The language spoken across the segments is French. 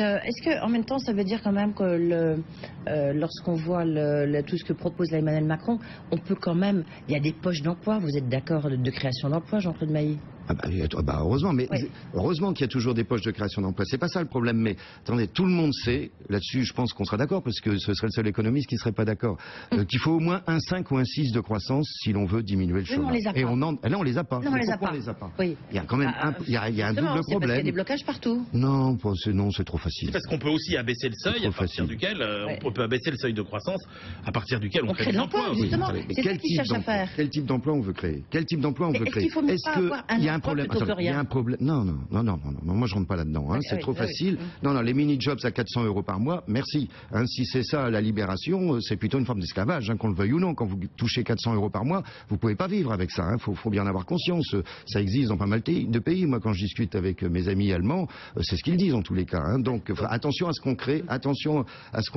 Est-ce que, en même temps, ça veut dire quand même que lorsqu'on voit tout ce que propose là Emmanuel Macron, on peut quand même, il y a des poches d'emploi, vous êtes d'accord, de création d'emploi, Jean-Claude Mailly? Heureusement, mais oui. Heureusement qu'il y a toujours des poches de création d'emplois. C'est pas ça le problème, mais attendez, tout le monde sait, là-dessus je pense qu'on sera d'accord, parce que ce serait le seul économiste qui serait pas d'accord, qu'il faut au moins un 5 ou un 6 de croissance si l'on veut diminuer le chômage. Et on les a pas. Non, on les a pas. Oui. Il y a quand même il y a un double problème. Parce qu'il y a des blocages partout. Non, c'est trop facile. Parce qu'on peut aussi abaisser le seuil à partir duquel on peut abaisser le seuil de croissance à partir duquel on crée de l'emploi. Justement, c'est ça qu'ils cherchent à faire. Quel type d'emploi on veut créer? Quel type d'emploi on veut créer? Est-ce qu'il y a un problème? Il y a un problème. Non, moi je rentre pas là-dedans. C'est trop facile. Non, les mini-jobs à 400 € par mois, merci. Si c'est ça la libération, c'est plutôt une forme d'esclavage, qu'on le veuille ou non. Quand vous touchez 400 € par mois, vous pouvez pas vivre avec ça. Faut bien en avoir conscience. Ça existe dans pas mal de pays. Moi, quand je discute avec mes amis allemands, c'est ce qu'ils disent en tous les cas. Donc, attention à ce qu'on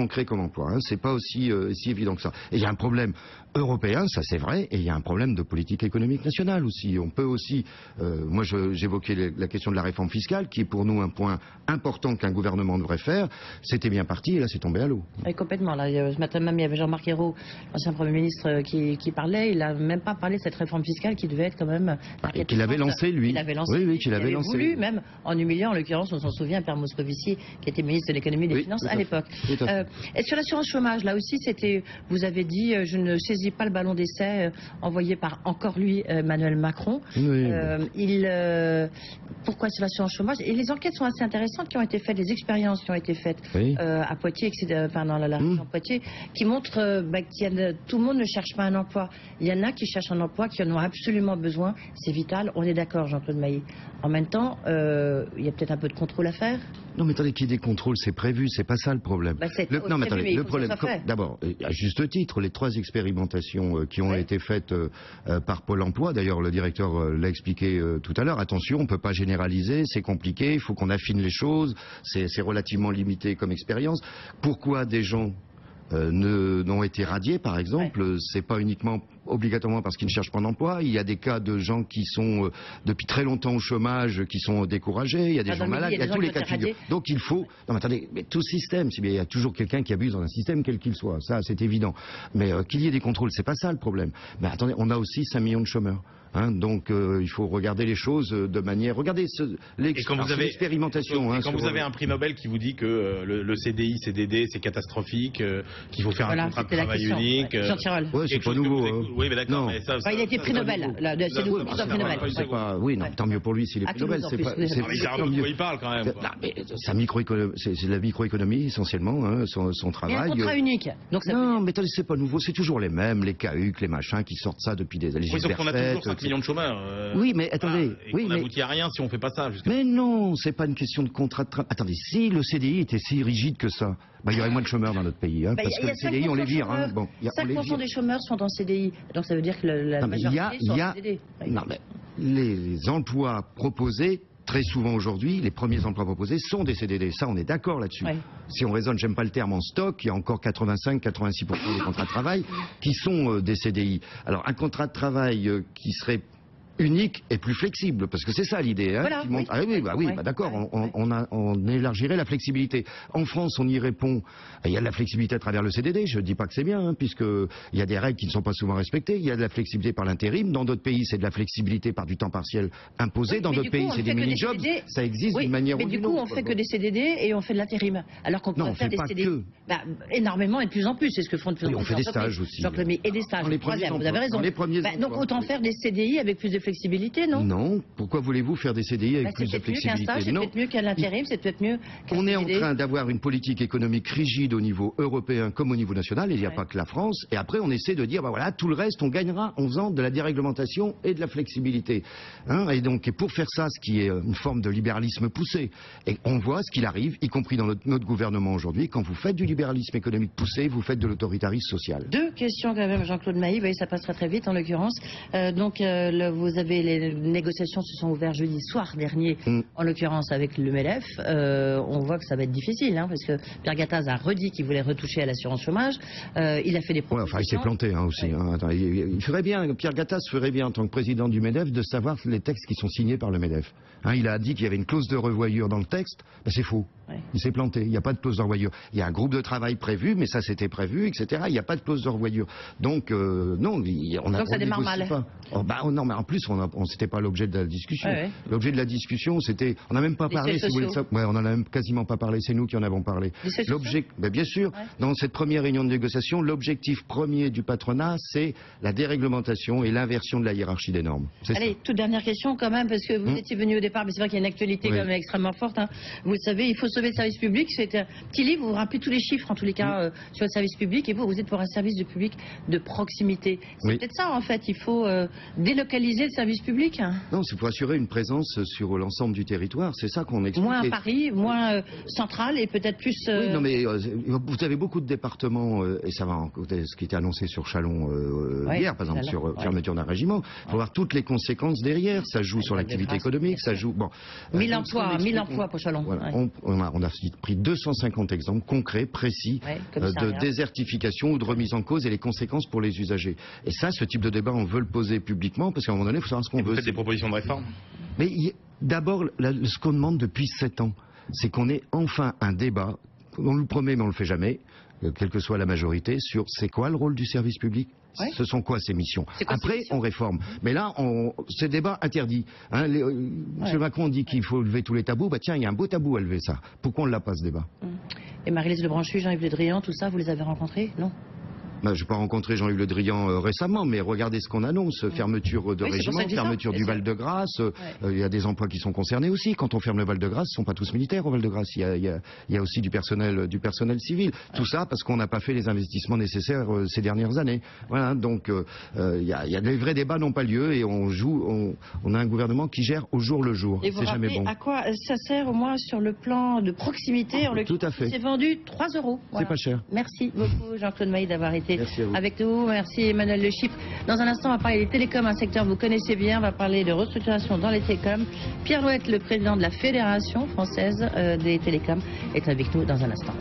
crée comme emploi. C'est pas aussi évident que ça. Et il y a un problème européen, ça c'est vrai, et il y a un problème de politique économique nationale aussi. On peut aussi, moi j'évoquais la question de la réforme fiscale, qui est pour nous un point important qu'un gouvernement devrait faire. C'était bien parti, et là c'est tombé à l'eau. Oui, complètement. Là, ce matin même, il y avait Jean-Marc Ayrault, l'ancien Premier ministre, qui parlait. Il n'a même pas parlé de cette réforme fiscale qui devait être quand même... Et qu'il avait lancé, lui. Il avait lancé, oui, qu'il avait lancé. Voulu, même en humiliant, en l'occurrence, on s'en souvient, Pierre Moscovici, qui était ministre de l'économie et des finances à l'époque. Et sur l'assurance chômage, là aussi, vous avez dit, je ne saisis pas le ballon d'essai envoyé par encore lui, Emmanuel Macron. Oui. Pourquoi sur l'assurance chômage? Et les enquêtes sont assez intéressantes qui ont été faites, les expériences qui ont été faites à Poitiers, dans la région Poitiers, qui montrent que tout le monde ne cherche pas un emploi. Il y en a qui cherchent un emploi, qui en ont absolument besoin. C'est vital, on est d'accord, Jean-Claude Mailly. En même temps, il y a peut-être un peu de contrôle à faire. Non, mais attendez, qu'il y ait des contrôles, c'est prévu, c'est pas ça le problème. Non, mais attendez, le problème, d'abord, à juste titre, les 3 expérimentations qui ont été faites par Pôle emploi, d'ailleurs le directeur l'a expliqué tout à l'heure, attention, on ne peut pas généraliser, c'est compliqué, il faut qu'on affine les choses, c'est relativement limité comme expérience. Pourquoi des gens n'ont été radiés, par exemple, c'est pas uniquement obligatoirement parce qu'ils ne cherchent pas d'emploi. Il y a des cas de gens qui sont depuis très longtemps au chômage, qui sont découragés. Il y a des gens malades. Il y a tous les cas de figure. Donc il faut. Non, mais attendez, mais tout système, il y a toujours quelqu'un qui abuse dans un système, quel qu'il soit. Ça, c'est évident. Mais qu'il y ait des contrôles, c'est pas ça le problème. Mais attendez, on a aussi 5 millions de chômeurs. Donc il faut regarder les choses de manière... Regardez l'expérimentation. Quand vous avez un prix Nobel qui vous dit que le CDI, CDD, c'est catastrophique, qu'il faut faire un contrat de travail unique... Jean Tirole. Ouais, c'est pas nouveau. Oui, mais d'accord. Il a été prix Nobel. Oui, non, tant mieux pour lui s'il est prix Nobel. C'est il parle quand même. C'est la microéconomie essentiellement, son travail. Mais un contrat unique. Non, mais c'est pas nouveau. C'est toujours les mêmes, les CAUC, les machins qui sortent ça depuis des années. Oui, sauf qu'on a toujours 5 millions de chômeurs. Oui, mais attendez. On n'aboutit à rien si on fait pas ça. Mais non, c'est pas une question de contrat de travail. Attendez, si le CDI était si rigide que ça, il y aurait moins de chômeurs dans notre pays. Parce que le CDI, on les vire. 5% des chômeurs sont en CDI. Donc ça veut dire que la majorité sont en CDD. Non, mais les emplois proposés, très souvent aujourd'hui, les premiers emplois proposés sont des CDD. Ça, on est d'accord là-dessus. Si on raisonne, j'aime pas le terme en stock, il y a encore 85-86% des contrats de travail qui sont des CDI. Alors, un contrat de travail qui serait unique et plus flexible, parce que c'est ça l'idée. D'accord, on élargirait la flexibilité. En France, on y répond, il y a de la flexibilité à travers le CDD, je ne dis pas que c'est bien, puisqu'il y a des règles qui ne sont pas souvent respectées, il y a de la flexibilité par l'intérim, dans d'autres pays c'est de la flexibilité par du temps partiel imposé, dans d'autres pays c'est des mini-jobs, ça existe d'une manière ou d'une autre. Mais du coup on fait que des CDD et on fait de l'intérim, alors qu'on pourrait faire des CDD énormément et de plus en plus, c'est ce que font de plus en plus. On fait des stages aussi. Et des stages, troisième, vous avez raison. Donc autant faire des CDI avec plus de flexibilité, non? Non. Pourquoi voulez-vous faire des CDI avec plus de flexibilité? C'est peut-être mieux qu'un intérim, c'est peut-être mieux qu'un CDD. On est en train d'avoir une politique économique rigide au niveau européen comme au niveau national, il n'y a pas que la France, et après on essaie de dire, tout le reste on gagnera en faisant de la déréglementation et de la flexibilité. Et donc, pour faire ça, ce qui est une forme de libéralisme poussé, et on voit ce qu'il arrive, y compris dans notre gouvernement aujourd'hui, quand vous faites du libéralisme économique poussé, vous faites de l'autoritarisme social. 2 questions quand même, Jean-Claude Mailly, vous voyez, ça passera très vite en l'occurrence. Vous avez les négociations se sont ouvertes jeudi soir dernier, en l'occurrence avec le MEDEF. On voit que ça va être difficile, parce que Pierre Gattaz a redit qu'il voulait retoucher à l'assurance chômage. Il a fait des propositions. Il s'est planté aussi. Il ferait bien, Pierre Gattaz ferait bien en tant que président du MEDEF de savoir les textes qui sont signés par le MEDEF. Il a dit qu'il y avait une clause de revoyure dans le texte, c'est faux. Il s'est planté. Il n'y a pas de clause de revoyure. Il y a un groupe de travail prévu, mais ça c'était prévu, etc. Il n'y a pas de clause de revoyure. Donc non, donc ça démarre mal. Pas. Oh, non, mais en plus c'était pas l'objet de la discussion. L'objet de la discussion, c'était, on n'a même pas parlé. Si vous voulez ça, on en a même quasiment pas parlé. C'est nous qui en avons parlé. L'objet, bien sûr, dans cette première réunion de négociation, l'objectif premier du patronat, c'est la déréglementation et l'inversion de la hiérarchie des normes. Allez, toute dernière question quand même, parce que vous étiez venu au départ, mais c'est vrai qu'il y a une actualité quand même extrêmement forte. Vous le savez, il faut sauver le service public. C'est un petit livre, vous vous rappelez tous les chiffres, en tous les cas, sur le service public, et vous êtes pour un service de public de proximité. C'est peut-être ça, en fait, il faut délocaliser le service public. Non, c'est pour assurer une présence sur l'ensemble du territoire, c'est ça qu'on explique. Moins à Paris, moins central, et peut-être plus... Oui, non, mais vous avez beaucoup de départements, et ça va, ce qui était annoncé sur Châlons hier, par exemple, sur fermeture d'un régiment, il faut voir toutes les conséquences derrière, ça joue sur l'activité économique, ça joue... Bon, 1000 emplois pour Châlons. Voilà, on a pris 250 exemples concrets, précis, de désertification ou de remise en cause et les conséquences pour les usagers. Et ça, ce type de débat, on veut le poser publiquement, parce qu'à un moment donné, il faut savoir ce qu'on veut. Vous faites des propositions de réforme? Mais d'abord, ce qu'on demande depuis 7 ans, c'est qu'on ait enfin un débat, on le promet mais on le fait jamais, quelle que soit la majorité, sur c'est quoi le rôle du service public. Ce sont quoi ces missions? Après, on réforme. Mais là, ce débat interdit. M. Macron dit qu'il faut lever tous les tabous. Bah tiens, il y a un beau tabou à lever, ça. Pourquoi on ne l'a pas, ce débat? Et Marie-Lise Lebranchu, Jean-Yves Le Drian, tout ça, vous les avez rencontrés? Non? Je n'ai pas rencontré Jean-Yves Le Drian récemment, mais regardez ce qu'on annonse. Fermeture de régiment, fermeture du Val-de-Grâce. Il y a des emplois qui sont concernés aussi. Quand on ferme le Val-de-Grâce, ce ne sont pas tous militaires au Val-de-Grâce. Il y a aussi du personnel civil. Tout ça parce qu'on n'a pas fait les investissements nécessaires ces dernières années. Voilà, donc il y a des vrais débats n'ont pas lieu et on a un gouvernement qui gère au jour le jour. Et vous rappelez à quoi ça sert au moins sur le plan de proximité? Tout à fait. C'est vendu 3 €. C'est pas cher. Merci beaucoup Jean-Claude Mailly d'avoir été avec nous. Merci Emmanuel Le Chypre. Dans un instant, on va parler des télécoms, un secteur que vous connaissez bien. On va parler de restructuration dans les télécoms. Pierre Louette, le président de la Fédération française des télécoms, est avec nous dans un instant.